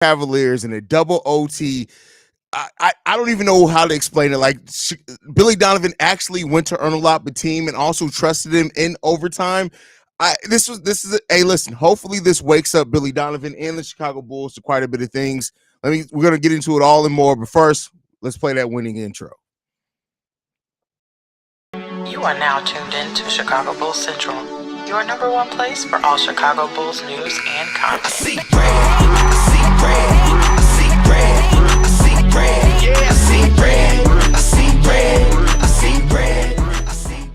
Cavaliers in a double OT. I don't even know how to explain it. Like Billy Donovan actually went to earn a lot the team and also trusted him in overtime. Hey, listen, hopefully this wakes up Billy Donovan and the Chicago Bulls to quite a bit of things. We're gonna get into it all and more, but first, let's play that winning intro. You are now tuned in to Chicago Bulls Central, your number one place for all Chicago Bulls news and content. I see red, I see red, I see red, I see red, yeah, I see red, I see red, I see red, I see.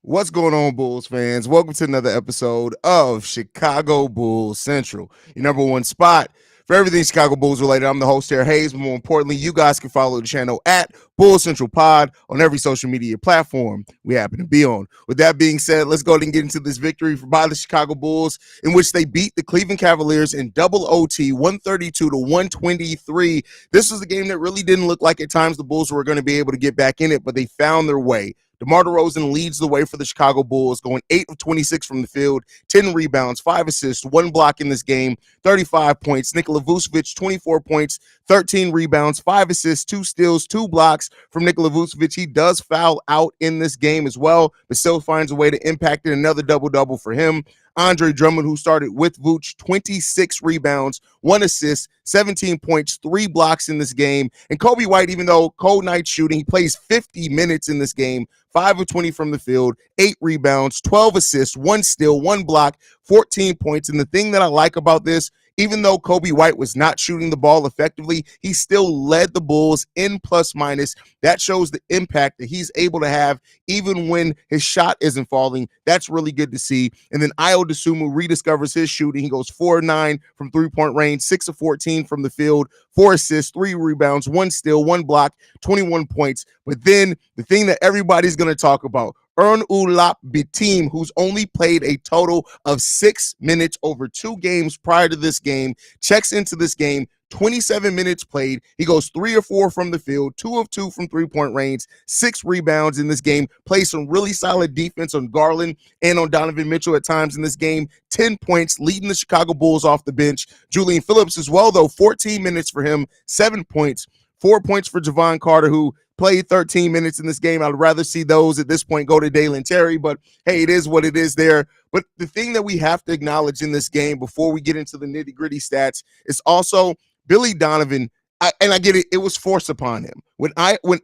What's going on, Bulls fans? Welcome to another episode of Chicago Bulls Central, your number one spot for everything Chicago Bulls related. I'm the host here, Haize, but more importantly, you guys can follow the channel at Bulls Central Pod on every social media platform we happen to be on. With that being said, let's go ahead and get into this victory by the Chicago Bulls, in which they beat the Cleveland Cavaliers in double OT, 132-123. This was a game that really didn't look like at times the Bulls were going to be able to get back in it, but they found their way. DeMar DeRozan leads the way for the Chicago Bulls, going 8 of 26 from the field, 10 rebounds, 5 assists, 1 block in this game, 35 points. Nikola Vucevic, 24 points, 13 rebounds, 5 assists, 2 steals, 2 blocks from Nikola Vucevic. He does foul out in this game as well, but still finds a way to impact it. Another double-double for him. Andre Drummond, who started with Vooch, 26 rebounds, 1 assist, 17 points, 3 blocks in this game. And Coby White, even though cold night shooting, he plays 50 minutes in this game, 5 of 20 from the field, 8 rebounds, 12 assists, 1 steal, 1 block, 14 points. And the thing that I like about this, even though Coby White was not shooting the ball effectively, he still led the Bulls in plus minus. That shows the impact that he's able to have even when his shot isn't falling. That's really good to see. And then Ayo Dosunmu rediscovers his shooting. He goes 4-9 from three-point range, 6 of 14 from the field, 4 assists, 3 rebounds, 1 steal, 1 block, 21 points. But then the thing that everybody's going to talk about, Onuralp Bitim, who's only played a total of 6 minutes over 2 games prior to this game, checks into this game, 27 minutes played. He goes 3 of 4 from the field, 2 of 2 from three-point range, 6 rebounds in this game, plays some really solid defense on Garland and on Donovan Mitchell at times in this game, 10 points, leading the Chicago Bulls off the bench. Julian Phillips as well, though, 14 minutes for him, 7 points, 4 points for Javon Carter, who played 13 minutes in this game. I'd rather see those at this point go to Dalen Terry, but hey, it is what it is there. But the thing that we have to acknowledge in this game before we get into the nitty-gritty stats is also Billy Donovan. I get it, it was forced upon him. When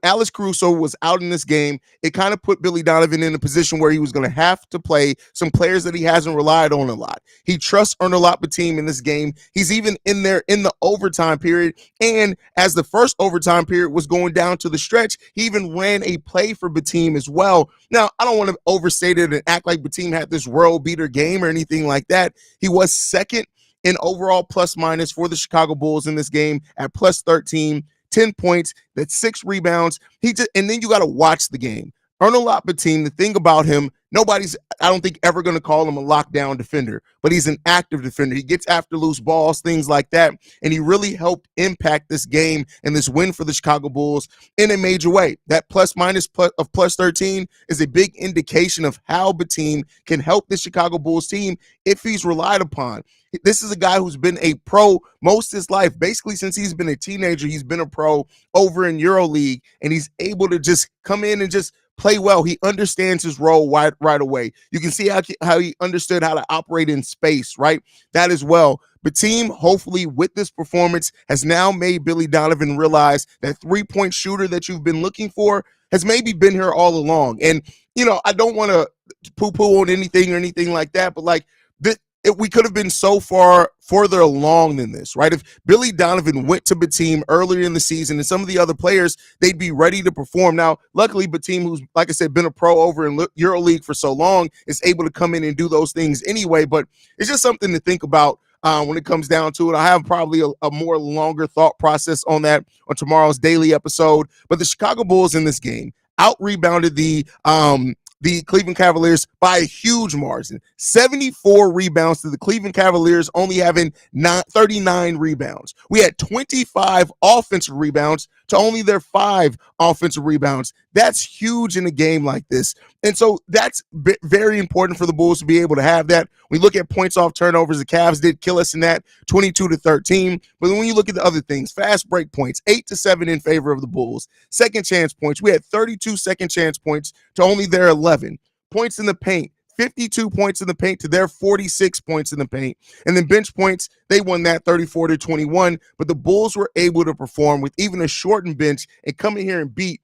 Alex Caruso was out in this game, it kind of put Billy Donovan in a position where he was going to have to play some players that he hasn't relied on a lot. He trusts Onuralp Bitim in this game. He's even in there in the overtime period. And as the first overtime period was going down to the stretch, he even ran a play for Bitim as well. Now, I don't want to overstate it and act like Bitim had this world beater game or anything like that. He was second in overall plus minus for the Chicago Bulls in this game at plus 13, 10 points, that's 6 rebounds. And then you got to watch the game. Onuralp Bitim, the thing about him, nobody's, I don't think, ever going to call him a lockdown defender, but he's an active defender. He gets after loose balls, things like that, and he really helped impact this game and this win for the Chicago Bulls in a major way. That plus 13 is a big indication of how Bitim can help the Chicago Bulls team if he's relied upon. This is a guy who's been a pro most of his life. Basically, since he's been a teenager, he's been a pro over in EuroLeague, and he's able to just come in and just play well. He understands his role right away. You can see how he understood how to operate in space, right? That as well. Bitim, hopefully, with this performance, has now made Billy Donovan realize that three-point shooter that you've been looking for has maybe been here all along. And, you know, I don't want to poo-poo on anything or anything like that, but like we could have been so far further along than this, right? If Billy Donovan went to Bitim earlier in the season and some of the other players, they'd be ready to perform. Now, luckily, Bitim, who's, like I said, been a pro over in EuroLeague for so long, is able to come in and do those things anyway. But it's just something to think about when it comes down to it. I have probably a more longer thought process on that on tomorrow's daily episode. But the Chicago Bulls in this game out-rebounded the Cleveland Cavaliers by a huge margin. 74 rebounds to the Cleveland Cavaliers only having 39 rebounds. We had 25 offensive rebounds to only their 5 offensive rebounds. That's huge in a game like this. And so that's very important for the Bulls to be able to have that. We look at points off turnovers. The Cavs did kill us in that, 22-13. But when you look at the other things, fast break points, 8-7 in favor of the Bulls. Second chance points, we had 32 second chance points to only their 11. Points in the paint, 52 points in the paint to their 46 points in the paint. And then bench points, they won that 34-21. But the Bulls were able to perform with even a shortened bench and come in here and beat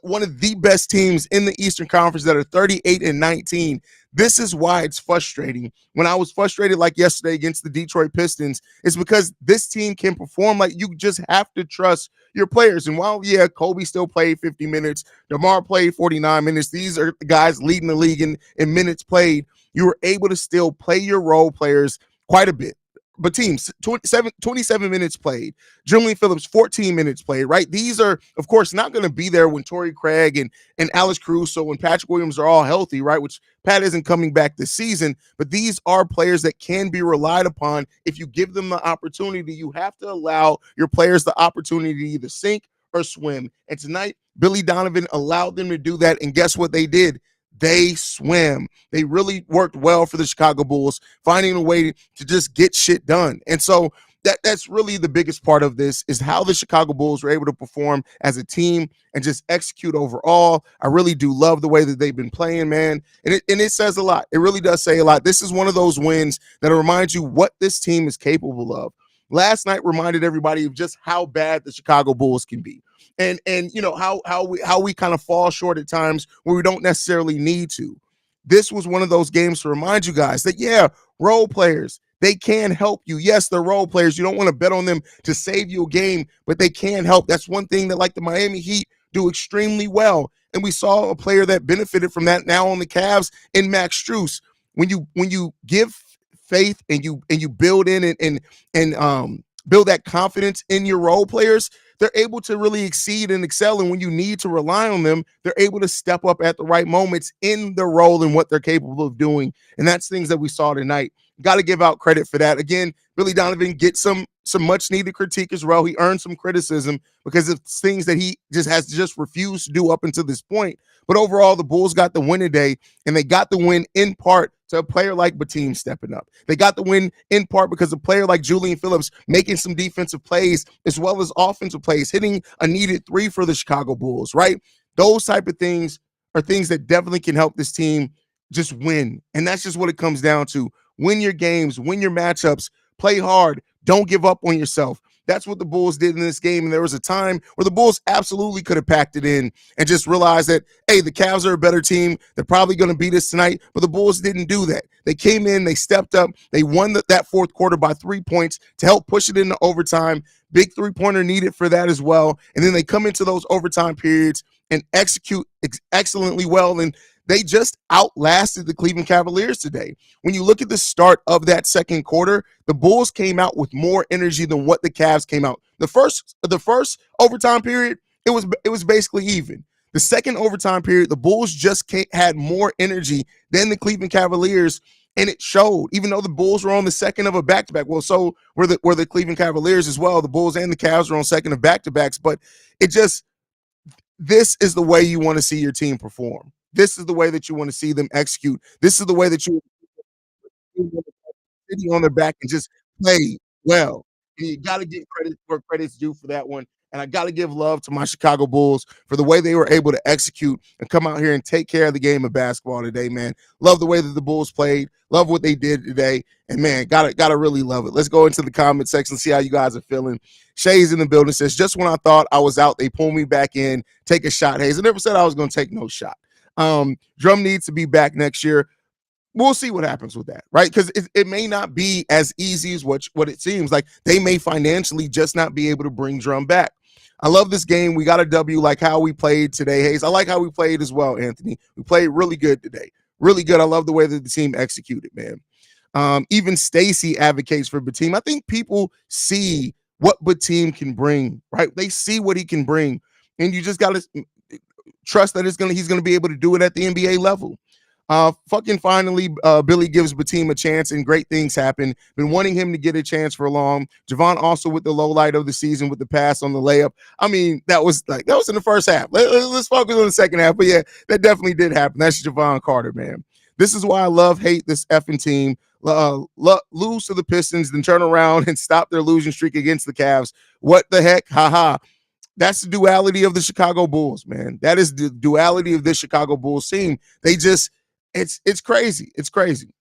one of the best teams in the Eastern Conference that are 38-19. This is why it's frustrating. When I was frustrated like yesterday against the Detroit Pistons, it's because this team can perform. Like, you just have to trust your players. And while, yeah, Kobe still played 50 minutes, DeMar played 49 minutes, these are the guys leading the league in minutes played, you were able to still play your role players quite a bit. But teams, 27 minutes played. Julian Phillips, 14 minutes played, right? These are, of course, not going to be there when Torrey Craig and Alex Caruso and Patrick Williams are all healthy, right? Which Pat isn't coming back this season. But these are players that can be relied upon if you give them the opportunity. You have to allow your players the opportunity to either sink or swim. And tonight, Billy Donovan allowed them to do that. And guess what they did? They swim. They really worked well for the Chicago Bulls, finding a way to just get shit done. And so that's really the biggest part of this, is how the Chicago Bulls were able to perform as a team and just execute overall. I really do love the way that they've been playing, man. And it says a lot. It really does say a lot. This is one of those wins that reminds you what this team is capable of. Last night reminded everybody of just how bad the Chicago Bulls can be. And you know how we kind of fall short at times where we don't necessarily need to. This was one of those games to remind you guys that, yeah, role players, they can help you. Yes, they're role players. You don't want to bet on them to save you a game, but they can help. That's one thing that, like, the Miami Heat do extremely well. And we saw a player that benefited from that now on the Cavs in Max Strus. When you give faith and you build in and build that confidence in your role players, they're able to really exceed and excel. And when you need to rely on them, they're able to step up at the right moments in their role and what they're capable of doing. And that's things that we saw tonight. Got to give out credit for that. Again, Billy Donovan gets some much needed critique as well. He earned some criticism because of things that he just refused to do up until this point. But overall, the Bulls got the win today, and they got the win in part to a player like Batum stepping up. They got the win in part because a player like Julian Phillips making some defensive plays as well as offensive plays, hitting a needed 3 for the Chicago Bulls, right? Those type of things are things that definitely can help this team just win. And that's just what it comes down to. Win your games, win your matchups, play hard, don't give up on yourself. That's what the Bulls did in this game. And there was a time where the Bulls absolutely could have packed it in and just realized that, hey, the Cavs are a better team. They're probably going to beat us tonight. But the Bulls didn't do that. They came in, they stepped up, they won that fourth quarter by 3 points to help push it into overtime. Big three-pointer needed for that as well. And then they come into those overtime periods and execute excellently well. And they just outlasted the Cleveland Cavaliers today. When you look at the start of that second quarter, the Bulls came out with more energy than what the Cavs came out. The first overtime period, it was basically even. The second overtime period, the Bulls just had more energy than the Cleveland Cavaliers, and it showed. Even though the Bulls were on the second of a back-to-back, well, so were the Cleveland Cavaliers as well. The Bulls and the Cavs were on second of back-to-backs, but this is the way you want to see your team perform. This is the way that you want to see them execute. This is the way that you sitting on their back and just play well. And you got to give credit where credit's due for that one. And I got to give love to my Chicago Bulls for the way they were able to execute and come out here and take care of the game of basketball today, man. Love the way that the Bulls played. Love what they did today. And, man, gotta really love it. Let's go into the comment section and see how you guys are feeling. Shay's in the building, says, just when I thought I was out, they pulled me back in. Take a shot, Haize. I never said I was going to take no shot. Drum needs to be back next year. We'll see what happens with that, right? Because it may not be as easy as what it seems. Like, they may financially just not be able to bring Drum back. I love this game. We got a W, like how we played today, Haize. I like how we played as well, Anthony. We played really good today. Really good. I love the way that the team executed, man. Even Stacy advocates for Batum. I think people see what Batum can bring, right? They see what he can bring. And you just got to trust that he's going to be able to do it at the NBA level. Fucking finally, Billy gives Batum a chance and great things happen. Been wanting him to get a chance for long. Javon also with the low light of the season with the pass on the layup. I mean, that was in the first half. Let's focus on the second half. But yeah, that definitely did happen. That's Javon Carter, man. This is why I hate this effing team. Lose to the Pistons, then turn around and stop their losing streak against the Cavs. What the heck? Ha. That's the duality of the Chicago Bulls, man. That is the duality of this Chicago Bulls team. They just, it's crazy. It's crazy.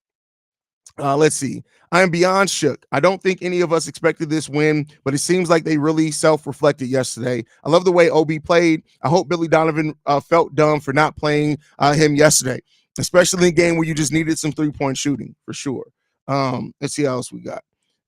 Let's see. I am beyond shook. I don't think any of us expected this win, but it seems like they really self-reflected yesterday. I love the way OB played. I hope Billy Donovan felt dumb for not playing him yesterday, especially in a game where you just needed some three-point shooting for sure. Let's see how else we got.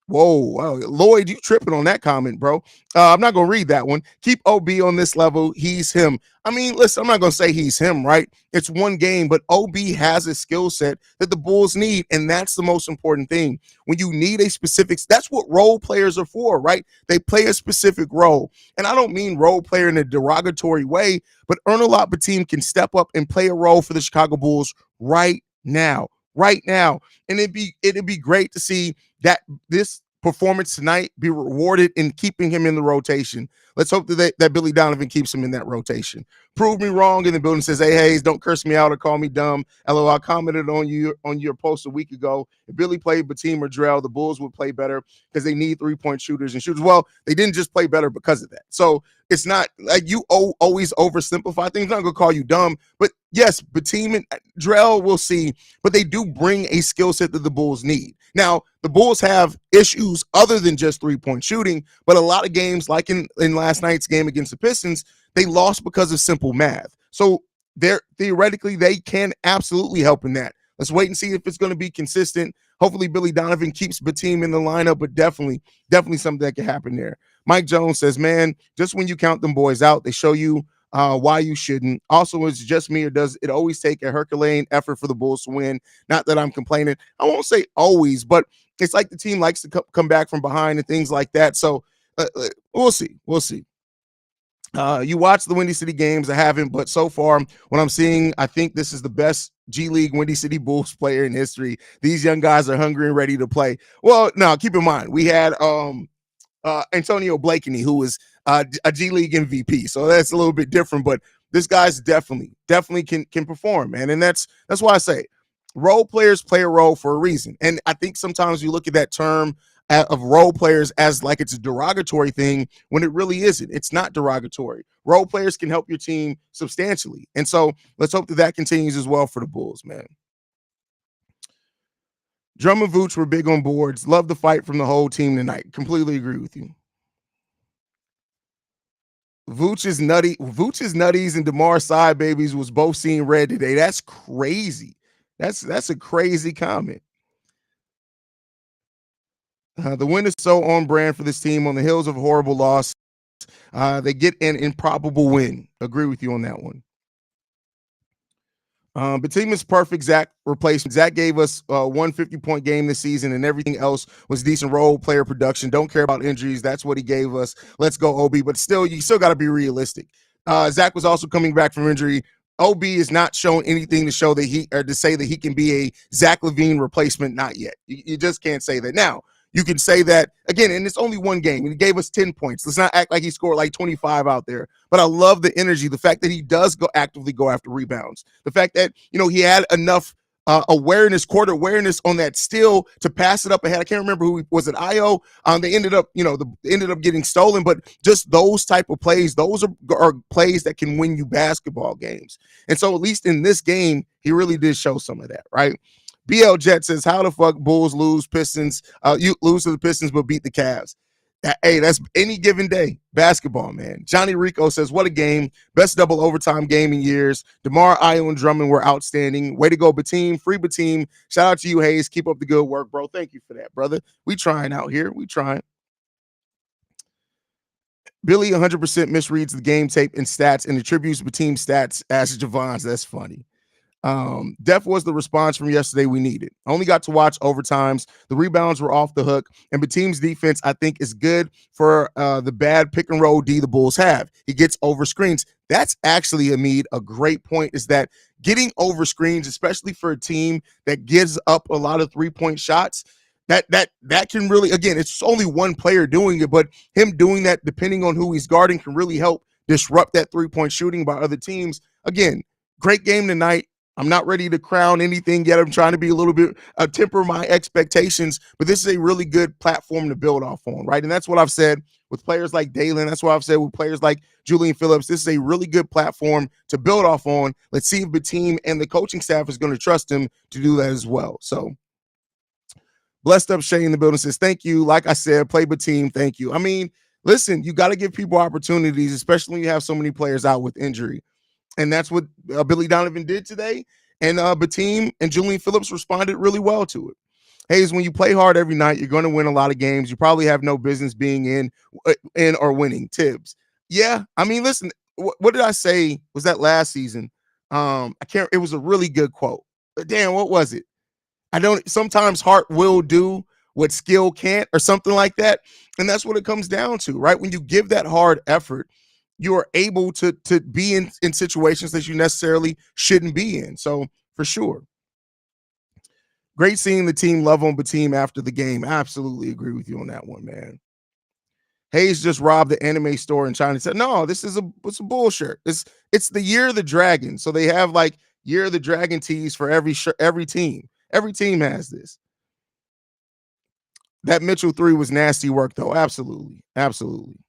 Whoa, Lloyd, you tripping on that comment, bro. I'm not going to read that one. Keep OB on this level. He's him. I mean, listen, I'm not going to say he's him, right? It's one game, but OB has a skill set that the Bulls need, and that's the most important thing. When you need a specific, that's what role players are for, right? They play a specific role. And I don't mean role player in a derogatory way, but Ernolat Batum can step up and play a role for the Chicago Bulls right now. And it'd be great to see that this performance tonight be rewarded in keeping him in the rotation. Let's hope that Billy Donovan keeps him in that rotation. Prove me wrong in the building. Says, hey, Haize, don't curse me out or call me dumb. LOL, I commented on your post a week ago. If Billy played Batum or Drell, the Bulls would play better because they need three-point shooters and shooters. Well, they didn't just play better because of that. So it's not like you always oversimplify things. I'm not going to call you dumb, but yes, Batum and Drell, we'll see, but they do bring a skill set that the Bulls need. Now, the Bulls have issues other than just three-point shooting, but a lot of games, like in last night's game against the Pistons, they lost because of simple math. So theoretically, they can absolutely help in that. Let's wait and see if it's going to be consistent. Hopefully, Billy Donovan keeps Batum in the lineup, but definitely something that can happen there. Mike Jones says, man, just when you count them boys out, they show you why you shouldn't. Also, is it just me, or does it always take a Herculean effort for the Bulls to win? Not that I'm complaining. I won't say always, but it's like the team likes to come back from behind and things like that. So we'll see. You watch the Windy City games. I haven't, but so far, what I'm seeing, I think this is the best G League Windy City Bulls player in history. These young guys are hungry and ready to play. Well, now keep in mind, we had Antonio Blakeney, who was a G League MVP. So that's a little bit different, but this guy's definitely can perform, man. And that's why I say role players play a role for a reason. And I think sometimes you look at that term of role players as like it's a derogatory thing when it really isn't. It's not derogatory. Role players can help your team substantially. And so let's hope that continues as well for the Bulls, man. Drum and Vooch were big on boards. Love the fight from the whole team tonight. Completely agree with you. Vooch's nutties and DeMar side babies was both seeing red today. That's crazy. That's a crazy comment. The win is so on brand for this team on the heels of a horrible loss. They get an improbable win. Agree with you on that one. But team is perfect. Zach replacement. Zach gave us 150-point game this season, and everything else was decent role player production. Don't care about injuries. That's what he gave us. Let's go, OB. But still, you still got to be realistic. Zach was also coming back from injury. OB is not showing anything to show that to say that he can be a Zach LaVine replacement. Not yet. You just can't say that. Now, you can say that again, and it's only one game. He gave us 10 points. Let's not act like he scored like 25 out there. But I love the energy, the fact that he does actively go after rebounds, the fact that he had enough court awareness on that steal to pass it up ahead. I can't remember who was it. Io. They ended up, ended up getting stolen. But just those type of plays, those are plays that can win you basketball games. And so at least in this game, he really did show some of that, right? BL Jet says, how the fuck Bulls lose Pistons? You lose to the Pistons but beat the Cavs. Hey, that's any given day. Basketball, man. Johnny Rico says, what a game. Best double overtime game in years. DeMar, Io, and Drummond were outstanding. Way to go, Batum. Free Batum. Shout out to you, Haize. Keep up the good work, bro. Thank you for that, brother. We trying out here. We trying. Billy 100% misreads the game tape and stats and attributes Batum's stats as Javon's. That's funny. Def was the response from yesterday we needed. Only got to watch overtimes. The rebounds were off the hook, and the team's defense, I think, is good for the bad pick and roll D the Bulls have. He gets over screens. That's actually, Hamid, a great point, is that getting over screens, especially for a team that gives up a lot of three-point shots, that can really, again, it's only one player doing it, but him doing that, depending on who he's guarding, can really help disrupt that three-point shooting by other teams. Again, great game tonight. I'm not ready to crown anything yet. I'm trying to be a little bit, temper my expectations, but this is a really good platform to build off on, right? And that's what I've said with players like Dalen. That's what I've said with players like Julian Phillips. This is a really good platform to build off on. Let's see if the team and the coaching staff is going to trust him to do that as well. So, Blessed Up Shay in the building says, thank you. Like I said, play the team. Thank you. I mean, listen, you got to give people opportunities, especially when you have so many players out with injury. And that's what Billy Donovan did today. And Bateem and Julian Phillips responded really well to it. Haize, when you play hard every night, you're going to win a lot of games. You probably have no business being in or winning. Tibbs. Yeah, I mean, listen, what did I say? Was that last season? It was a really good quote. But damn, what was it? Sometimes heart will do what skill can't, or something like that. And that's what it comes down to, right? When you give that hard effort, you are able to be in situations that you necessarily shouldn't be in. So for sure. Great seeing the team love on Bateem after the game. Absolutely agree with you on that one, man. Haize just robbed the anime store in China. Said, no, it's a bullshit. It's the Year of the Dragon. So they have like Year of the Dragon tees for every team. Every team has this. That Mitchell 3 was nasty work, though. Absolutely. Absolutely.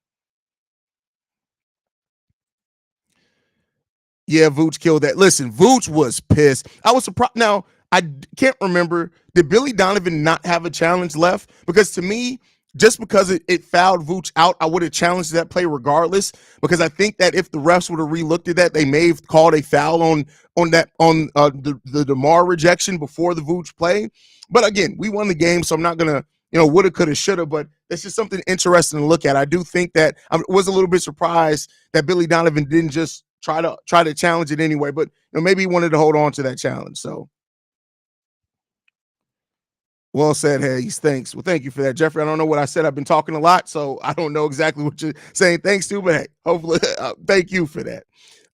Yeah, Vooch killed that. Listen, Vooch was pissed. I was surprised. Now, I can't remember. Did Billy Donovan not have a challenge left? Because to me, just because it fouled Vooch out, I would have challenged that play regardless. Because I think that if the refs would have re-looked at that, they may have called a foul on the DeMar rejection before the Vooch play. But again, we won the game, so I'm not gonna woulda, coulda, shoulda. But it's just something interesting to look at. I do think that I was a little bit surprised that Billy Donovan didn't just try to challenge it anyway. But maybe he wanted to hold on to that challenge. So. Well said, Haize. Thanks. Well, thank you for that, Jeffrey. I don't know what I said. I've been talking a lot, so I don't know exactly what you're saying thanks to, but hey, hopefully, thank you for that.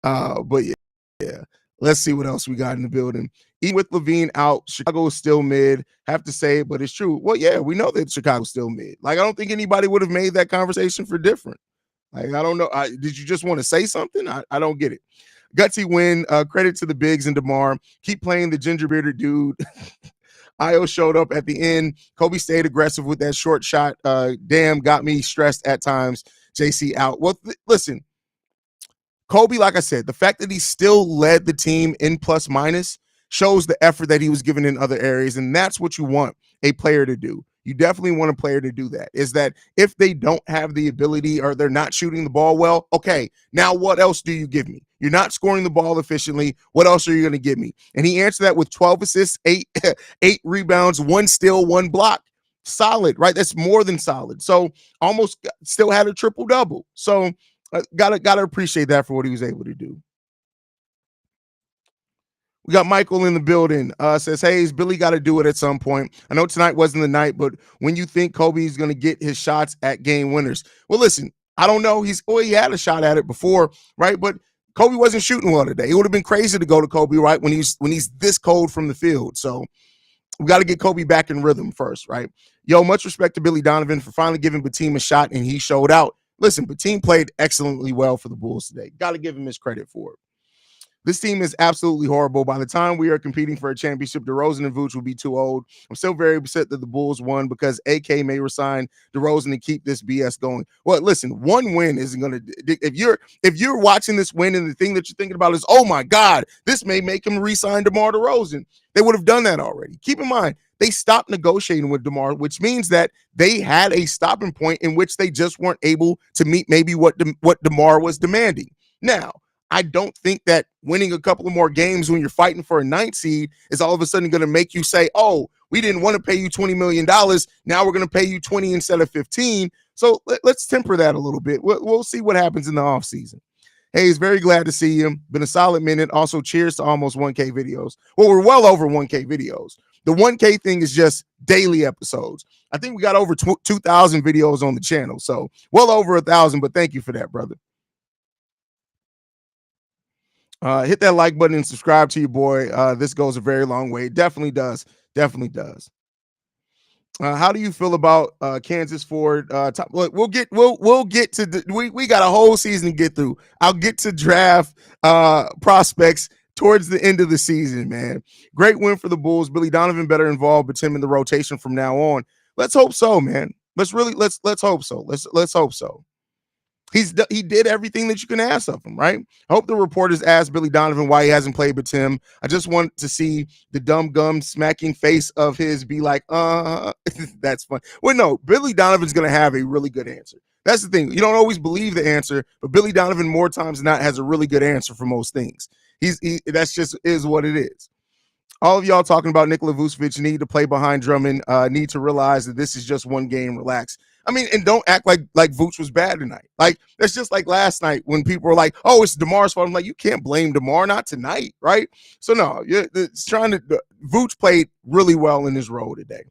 But yeah, let's see what else we got in the building. Even with Levine out, Chicago is still mid. Have to say it, but it's true. Well, yeah, we know that Chicago's still mid. Like, I don't think anybody would have made that conversation for different. Like, I don't know. Did you just want to say something? I don't get it. Gutsy win. Credit to the Bigs and DeMar. Keep playing the ginger bearded dude. Io showed up at the end. Kobe stayed aggressive with that short shot. Damn, got me stressed at times. JC out. Well, listen, Kobe, like I said, the fact that he still led the team in plus minus shows the effort that he was given in other areas, and that's what you want a player to do. You definitely want a player to do that, is that if they don't have the ability or they're not shooting the ball well, okay, now what else do you give me? You're not scoring the ball efficiently. What else are you going to give me? And he answered that with 12 assists, eight rebounds, 1 steal, 1 block. Solid, right? That's more than solid. So almost still had a triple-double. So gotta appreciate that for what he was able to do. We got Michael in the building. Says, Haize, Billy got to do it at some point. I know tonight wasn't the night, but when you think Kobe's going to get his shots at game winners? Well, listen, I don't know. He had a shot at it before, right? But Kobe wasn't shooting well today. It would have been crazy to go to Kobe, right, when he's this cold from the field. So we got to get Kobe back in rhythm first, right? Yo, much respect to Billy Donovan for finally giving Bateem a shot, and he showed out. Listen, Bateem played excellently well for the Bulls today. Got to give him his credit for it. This team is absolutely horrible. By the time we are competing for a championship, DeRozan and Vooch will be too old. I'm still very upset that the Bulls won because AK may resign DeRozan to keep this BS going. Well, listen, one win isn't going to. If you're watching this win and the thing that you're thinking about is, oh my God, this may make him resign DeMar DeRozan, they would have done that already. Keep in mind, they stopped negotiating with DeMar, which means that they had a stopping point in which they just weren't able to meet maybe what DeMar was demanding. Now, I don't think that winning a couple of more games when you're fighting for a 9th seed is all of a sudden going to make you say, oh, we didn't want to pay you $20 million. Now we're going to pay you 20 instead of 15. So let's temper that a little bit. We'll see what happens in the offseason. Haize, very glad to see you. Been a solid minute. Also, cheers to almost 1K videos. Well, we're well over 1K videos. The 1K thing is just daily episodes. I think we got over 2,000 videos on the channel. So well over 1,000, but thank you for that, brother. Hit that like button and subscribe to your boy. This goes a very long way. It definitely does. Definitely does. How do you feel about Kansas Ford? Look, we'll get to we got a whole season to get through. I'll get to draft prospects towards the end of the season, man. Great win for the Bulls. Billy Donovan better involved, but him in the rotation from now on. Let's hope so, man. Let's hope so. Let's hope so. He did everything that you can ask of him, right? I hope the reporters asked Billy Donovan why he hasn't played with Tim. I just want to see the dumb gum smacking face of his be like, that's fun. Well, no, Billy Donovan's going to have a really good answer. That's the thing. You don't always believe the answer, but Billy Donovan more times than not has a really good answer for most things. That's just is what it is. All of y'all talking about Nikola Vucevic need to play behind Drummond, need to realize that this is just one game. Relax. I mean, and don't act like Vooch was bad tonight. Like, that's just like last night when people were like, oh, it's DeMar's fault. I'm like, you can't blame DeMar, not tonight, right? So, no, it's Vooch played really well in his role today.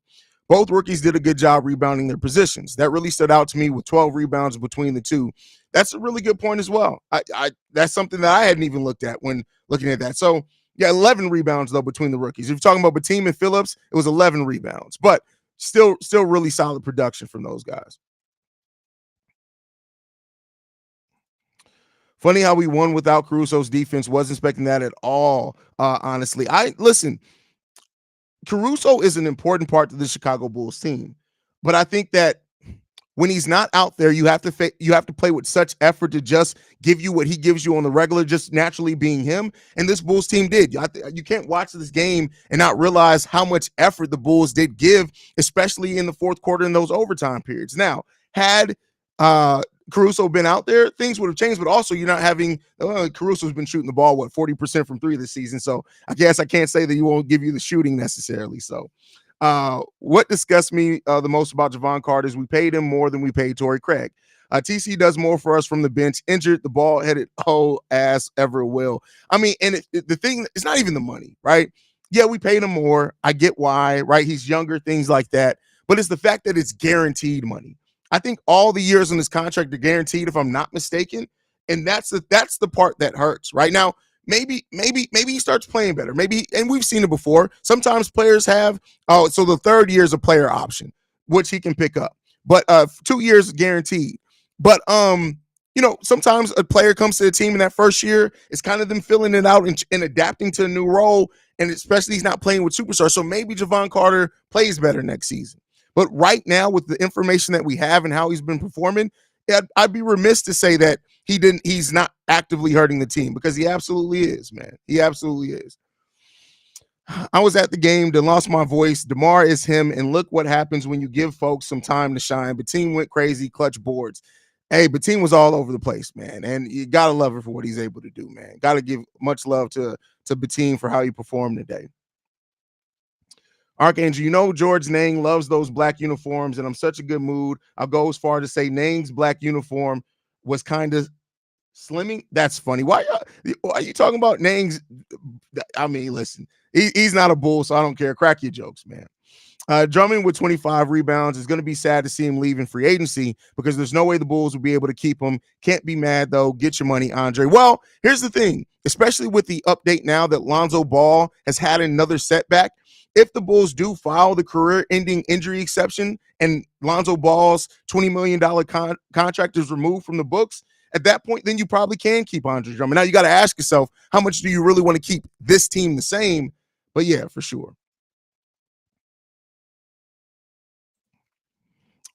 Both rookies did a good job rebounding their positions. That really stood out to me with 12 rebounds between the two. That's a really good point as well. That's something that I hadn't even looked at when looking at that. So, yeah, 11 rebounds, though, between the rookies. If you're talking about Batum and Phillips, it was 11 rebounds. But still really solid production from those guys. Funny how we won without Caruso's defense. Wasn't expecting that at all, honestly. Listen, Caruso is an important part to the Chicago Bulls team. But I think that when he's not out there, you have to play with such effort to just give you what he gives you on the regular, just naturally being him. And this Bulls team did. You can't watch this game and not realize how much effort the Bulls did give, especially in the fourth quarter in those overtime periods. Now, had Caruso been out there, things would have changed. But also, you're not having Caruso's been shooting the ball 40% from three this season. So I guess I can't say that he won't give you the shooting necessarily. So. What disgusts me the most about Javon Carter is we paid him more than we paid Torrey Craig. TC does more for us from the bench. Injured, the ball-headed whole ass ever will. I mean, and the thing, it's not even the money, right? Yeah, we paid him more. I get why, right? He's younger, things like that. But it's the fact that it's guaranteed money. I think all the years on this contract are guaranteed, if I'm not mistaken. And that's the part that hurts. Right now, maybe he starts playing better. Maybe, and we've seen it before. Sometimes players have, so the third year is a player option, which he can pick up. But 2 years guaranteed. But sometimes a player comes to the team in that first year, it's kind of them filling it out and adapting to a new role. And especially he's not playing with superstars. So maybe Javon Carter plays better next season. But right now, with the information that we have and how he's been performing, I'd be remiss to say that he's not actively hurting the team, because he absolutely is, man. He absolutely is. I was at the game, then lost my voice. DeMar is him, and look what happens when you give folks some time to shine. Batum went crazy, clutch boards. Hey, Batum was all over the place, man, and you gotta love him for what he's able to do, man. Gotta give much love to Batum for how he performed today. Archangel, George Nang loves those black uniforms, and I'm such a good mood. I'll go as far to say Nang's black uniform was kind of slimming. That's funny. Why are you talking about Nang's? I mean, listen, he's not a Bull, so I don't care. Crack your jokes, man. Drummond with 25 rebounds. Is going to be sad to see him leave in free agency, because there's no way the Bulls will be able to keep him. Can't be mad, though. Get your money, Andre. Well, here's the thing, especially with the update now that Lonzo Ball has had another setback. If the Bulls do file the career-ending injury exception and Lonzo Ball's $20 million contract is removed from the books, at that point, then you probably can keep Andre Drummond. Now, you got to ask yourself, how much do you really want to keep this team the same? But, yeah, for sure.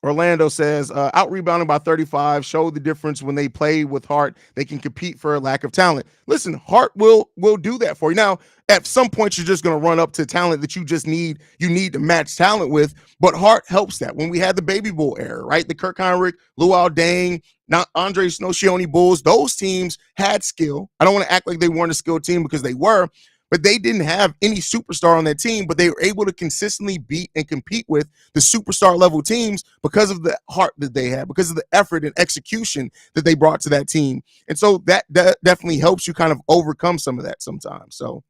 Orlando says, out rebounding by 35, showed the difference when they play with heart. They can compete for a lack of talent. Listen, heart will do that for you. Now, at some point, you're just going to run up to talent that you need to match talent with, but heart helps that. When we had the Baby Bull era, right? The Kirk Heinrich, Luau Deng, not Andre Snowshioni Bulls, those teams had skill. I don't want to act like they weren't a skilled team, because they were, but they didn't have any superstar on that team, but they were able to consistently beat and compete with the superstar level teams because of the heart that they had, because of the effort and execution that they brought to that team. And so that definitely helps you kind of overcome some of that sometimes. So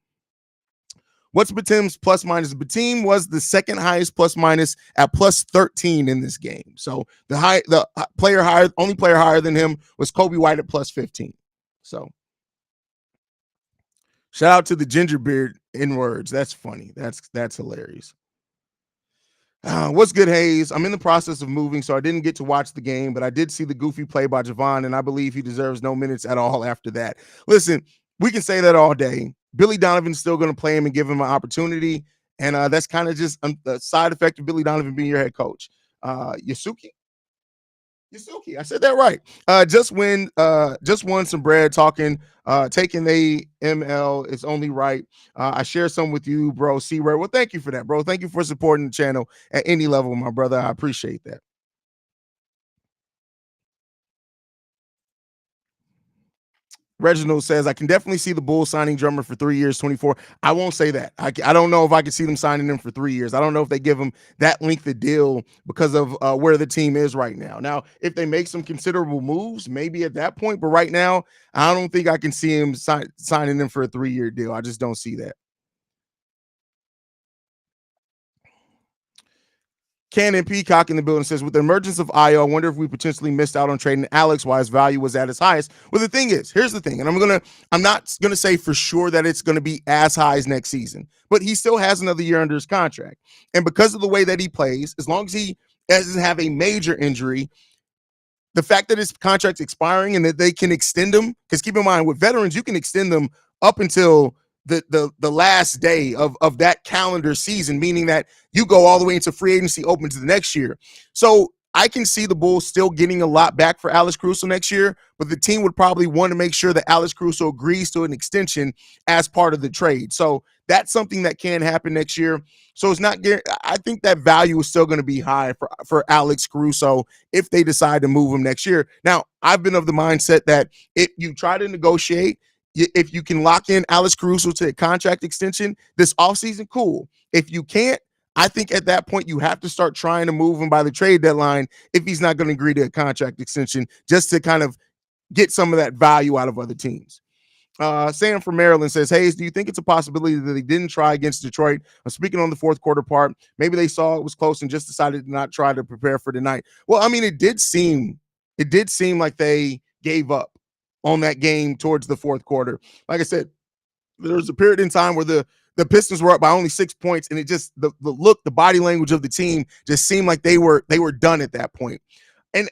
what's Batum's plus minus? Batum was the second highest plus minus at plus 13 in this game. So the only player higher than him was Kobe White at plus 15. So shout out to the Gingerbeard in words. That's funny. That's hilarious. What's good, Haize? I'm in the process of moving, so I didn't get to watch the game, but I did see the goofy play by Javon, and I believe he deserves no minutes at all after that. Listen, we can say that all day. Billy Donovan's still going to play him and give him an opportunity, and that's kind of just a side effect of Billy Donovan being your head coach. Yasuki, I said that right. Just won some bread talking, taking the ML. It's only right. I share some with you, bro. C-Ray. Well, thank you for that, bro. Thank you for supporting the channel at any level, my brother. I appreciate that. Reginald says, I can definitely see the Bulls signing Drummer for 3 years, 24. I won't say that. I don't know if I can see them signing him for 3 years. I don't know if they give him that length of deal because of where the team is right now. Now, if they make some considerable moves, maybe at that point. But right now, I don't think I can see him signing them for a 3-year deal. I just don't see that. Cannon Peacock in the building says, with the emergence of Io, I wonder if we potentially missed out on trading Alex while his value was at its highest. Well, the thing is, here's the thing, and I'm not gonna say for sure that it's gonna be as high as next season, but he still has another year under his contract. And because of the way that he plays, as long as he doesn't have a major injury, the fact that his contract's expiring and that they can extend him, because keep in mind, with veterans, you can extend them up until the last day of that calendar season, meaning that you go all the way into free agency open to the next year. So I can see the Bulls still getting a lot back for Alex Caruso next year, but the team would probably want to make sure that Alex Caruso agrees to an extension as part of the trade. So that's something that can happen next year. So it's not, I think that value is still going to be high for Alex Caruso if they decide to move him next year. Now, I've been of the mindset that if you try to negotiate, if you can lock in Alex Caruso to a contract extension this offseason, cool. If you can't, I think at that point you have to start trying to move him by the trade deadline if he's not going to agree to a contract extension, just to kind of get some of that value out of other teams. Sam from Maryland says, Haize, do you think it's a possibility that they didn't try against Detroit? I'm speaking on the fourth quarter part. Maybe they saw it was close and just decided to not try to prepare for tonight. Well, I mean, it did seem like they gave up on that game towards the fourth quarter. Like I said, there was a period in time where the Pistons were up by only 6 points, and it just the look, the body language of the team just seemed like they were done at that point. And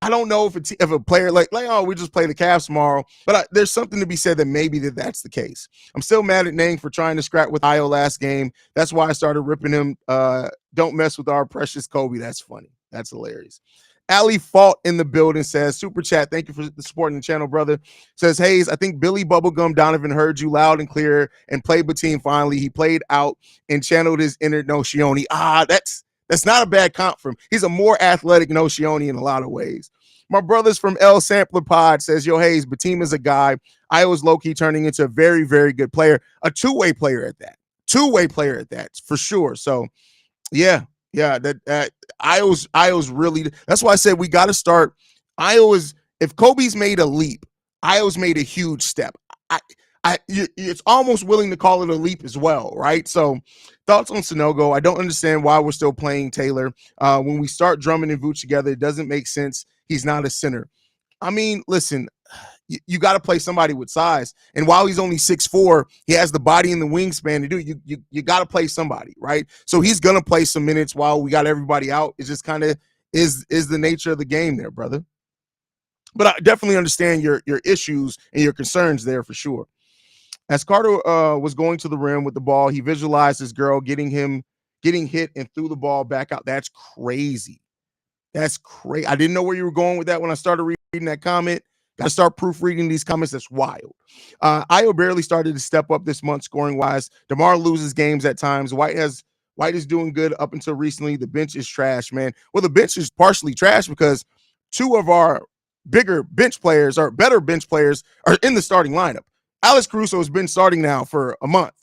I don't know if a player like oh, we just play the Cavs tomorrow, but there's something to be said that maybe that's the case. I'm still mad at Nang for trying to scrap with Io last game. That's why I started ripping him. Don't mess with our precious Kobe. That's funny. That's hilarious. Ali Fault in the building says, super chat, thank you for supporting the channel, brother. Says, Haize, I think Billy Bubblegum Donovan heard you loud and clear and played Batum finally. He played out and channeled his inner Nocioni. That's not a bad comp for him. He's a more athletic Nocioni in a lot of ways. My brothers from L Sampler Pod says, yo, Haize, Batum is a guy. Iowa's low-key turning into a very, very good player. A two-way player at that, for sure. So, yeah, that Iowa's really, that's why I said we got to start. If Kobe's made a leap, Iowa's made a huge step. It's almost willing to call it a leap as well, right? So thoughts on Sanogo. I don't understand why we're still playing Taylor. When we start Drummond and Vooch together, it doesn't make sense. He's not a center. I mean, listen, you got to play somebody with size. And while he's only 6'4", he has the body and the wingspan to do. You got to play somebody, right? So he's going to play some minutes while we got everybody out. It's just kind of is the nature of the game there, brother. But I definitely understand your issues and your concerns there for sure. As Carter was going to the rim with the ball, he visualized his girl getting hit and threw the ball back out. That's crazy. That's crazy. I didn't know where you were going with that when I started reading that comment. Got to start proofreading these comments. That's wild. Io barely started to step up this month scoring wise. DeMar loses games at times. White is doing good up until recently. The bench is trash, man. Well, the bench is partially trash because two of our bigger bench players or better bench players are in the starting lineup. Alex Caruso has been starting now for a month.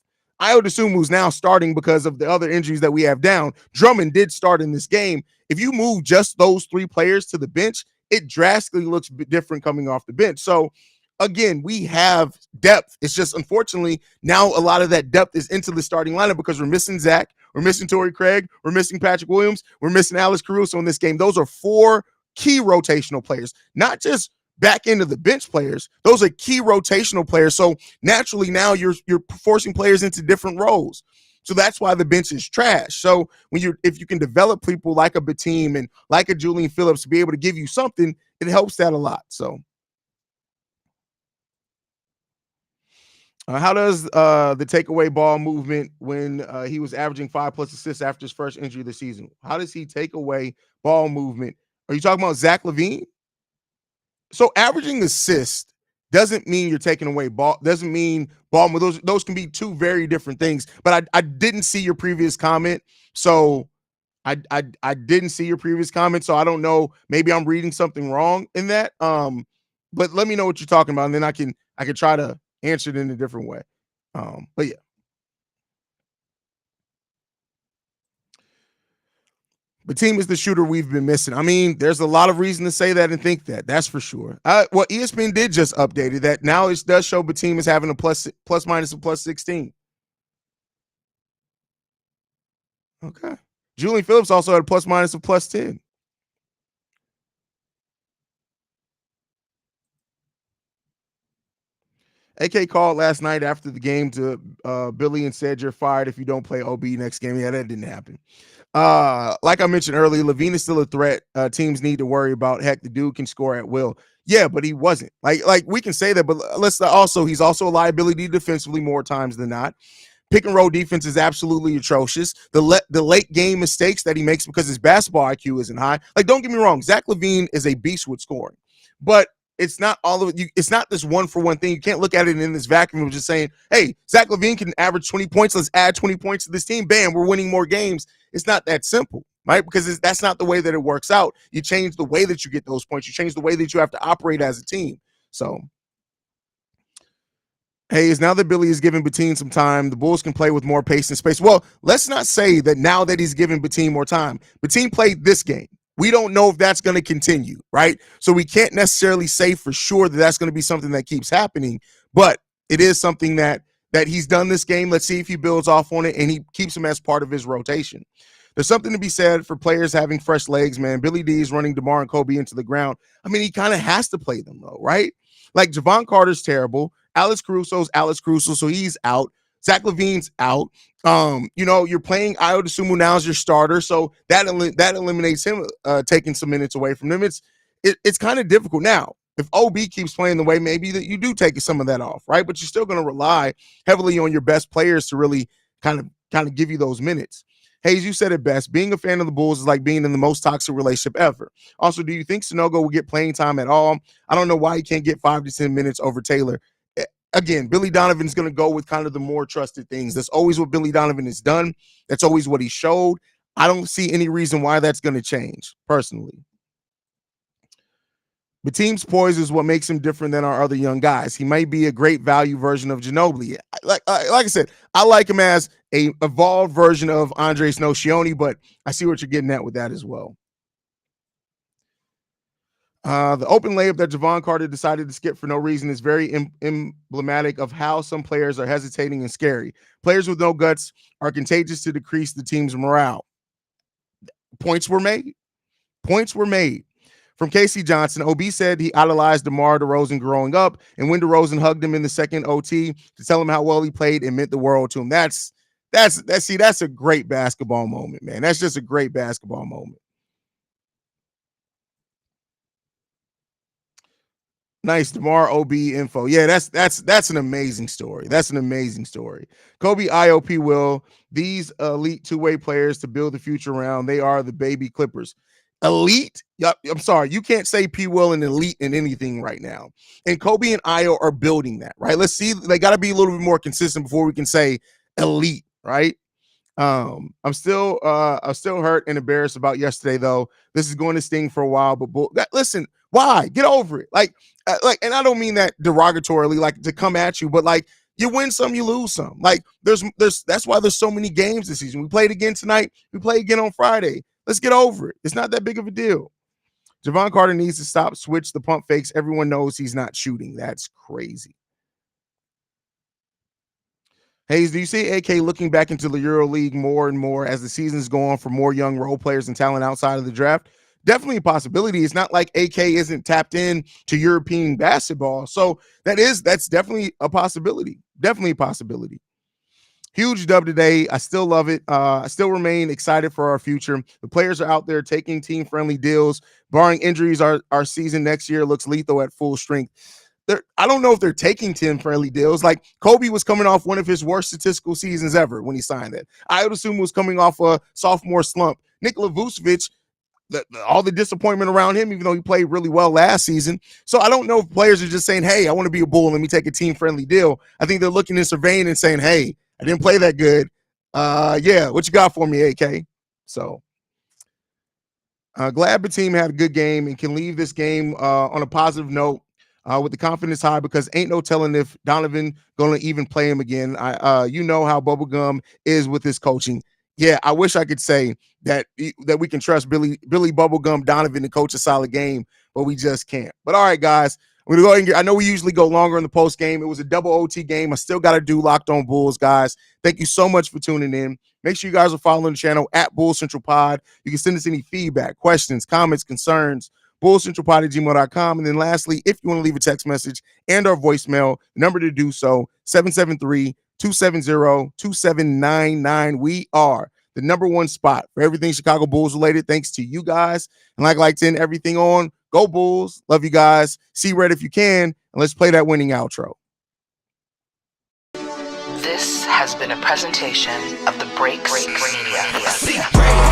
Ayo Dosunmu's now starting because of the other injuries that we have down. Drummond did start in this game. If you move just those three players to the bench, it drastically looks different coming off the bench. So again, we have depth. It's just unfortunately now a lot of that depth is into the starting lineup because we're missing Zach, we're missing Torrey Craig, we're missing Patrick Williams, we're missing Alex Caruso in this game. Those are four key rotational players, not just back into the bench players. Those are key rotational players. So naturally now you're forcing players into different roles. So that's why the bench is trash. So if you can develop people like a Bateem and like a Julian Phillips to be able to give you something, it helps that a lot. So how does the takeaway ball movement when he was averaging 5+ assists after his first injury of the season? How does he take away ball movement? Are you talking about Zach LaVine? So averaging assist doesn't mean you're taking away ball. Doesn't mean ball. Those can be two very different things. But I didn't see your previous comment, so I didn't see your previous comment, so I don't know. Maybe I'm reading something wrong in that. But let me know what you're talking about, and then I can try to answer it in a different way. But yeah. The team is the shooter we've been missing. I mean, there's a lot of reason to say that and think that. That's for sure. Well, ESPN did just update it that now it does show Bateem is having a plus minus of +16. Okay. Julian Phillips also had a plus minus of +10. AK called last night after the game to Billy and said, "You're fired if you don't play OB next game." Yeah, that didn't happen. Like I mentioned earlier, LaVine is still a threat. Teams need to worry about. Heck, the dude can score at will. Yeah, but he wasn't. Like we can say that, but he's also a liability defensively more times than not. Pick and roll defense is absolutely atrocious. The late game mistakes that he makes because his basketball IQ isn't high. Like, don't get me wrong, Zach LaVine is a beast with scoring, but it's not all of it. It's not this one for one thing. You can't look at it in this vacuum of just saying, "Hey, Zach LaVine can average 20 points. Let's add 20 points to this team. Bam, we're winning more games." It's not that simple, right? Because that's not the way that it works out. You change the way that you get those points. You change the way that you have to operate as a team. So, Haize, now that Billy is giving Bateem some time, the Bulls can play with more pace and space. Well, let's not say that now that he's giving Bateem more time. Bateem played this game. We don't know if that's going to continue, right? So we can't necessarily say for sure that that's going to be something that keeps happening, but it is something that he's done this game. Let's see if he builds off on it and he keeps him as part of his rotation. There's something to be said for players having fresh legs, man. Billy D is running DeMar and Kobe into the ground. I mean, he kind of has to play them, though, right? Like, Javon Carter's terrible. Alex Caruso, so he's out. Zach LaVine's out. You're playing Ayo Dosunmu now as your starter, so that eliminates him taking some minutes away from them. It's kind of difficult now. If OB keeps playing the way, maybe that you do take some of that off, right? But you're still going to rely heavily on your best players to really kind of give you those minutes. Haize, you said it best. Being a fan of the Bulls is like being in the most toxic relationship ever. Also, do you think Sanogo will get playing time at all? I don't know why he can't get 5 to 10 minutes over Taylor. Again, Billy Donovan's going to go with kind of the more trusted things. That's always what Billy Donovan has done. That's always what he showed. I don't see any reason why that's going to change, personally. Bateem's poise is what makes him different than our other young guys. He might be a great value version of Ginobili. Like I said, I like him as a evolved version of Andres Nocioni, but I see what you're getting at with that as well. The open layup that Javon Carter decided to skip for no reason is very emblematic of how some players are hesitating and scary. Players with no guts are contagious to decrease the team's morale. Points were made. From Casey Johnson, OB said he idolized DeMar DeRozan growing up, and when DeRozan hugged him in the second OT to tell him how well he played, it meant the world to him. That's a great basketball moment, man. That's just a great basketball moment. Nice, DeMar OB info. Yeah, that's an amazing story. Kobe IOP will these elite two-way players to build the future around. They are the baby Clippers. Elite? Yep, I'm sorry. You can't say P. Will and elite in anything right now. And Kobe and Io are building that, right? Let's see. They got to be a little bit more consistent before we can say elite, right? I'm still hurt and embarrassed about yesterday, though. This is going to sting for a while, but listen, why? Get over it. Like, like, and I don't mean that derogatorily, like to come at you, but like you win some, you lose some. Like there's that's why there's so many games this season. We played again tonight. We play again on Friday. Let's get over it. It's not that big of a deal. Javon Carter needs to stop, switch the pump fakes. Everyone knows he's not shooting. That's crazy. Haize, do you see AK looking back into the Euro League more and more as the seasons go on for more young role players and talent outside of the draft? Definitely a possibility. It's not like AK isn't tapped in to European basketball. So that's definitely a possibility. Definitely a possibility. Huge dub today. I still love it. I still remain excited for our future. The players are out there taking team-friendly deals. Barring injuries, our season next year looks lethal at full strength. I don't know if they're taking team-friendly deals. Like Kobe was coming off one of his worst statistical seasons ever when he signed it. I would assume he was coming off a sophomore slump. Nikola Vucevic, all the disappointment around him, even though he played really well last season. So I don't know if players are just saying, hey, I want to be a Bull. Let me take a team-friendly deal. I think they're looking and surveying and saying, hey, I didn't play that good. Yeah, what you got for me, AK? So glad the team had a good game and can leave this game on a positive note with the confidence high, because ain't no telling if Donovan going to even play him again. You know how Bubblegum is with his coaching. Yeah, I wish I could say that we can trust Billy Bubblegum Donovan to coach a solid game, but we just can't. But all right, guys, I'm gonna go ahead and I know we usually go longer in the post game. It was a double OT game. I still got to do Locked On Bulls, guys. Thank you so much for tuning in. Make sure you guys are following the channel at Bull Central Pod. You can send us any feedback, questions, comments, concerns, bullcentralpod@gmail.com. And then lastly, if you want to leave a text message and our voicemail, the number to do so, 773-270-2799. We are the #1 spot for everything Chicago Bulls related, thanks to you guys. And like to end everything on, go Bulls. Love you guys. See red if you can. And let's play that winning outro. This has been a presentation of the Breaks Media. I see red.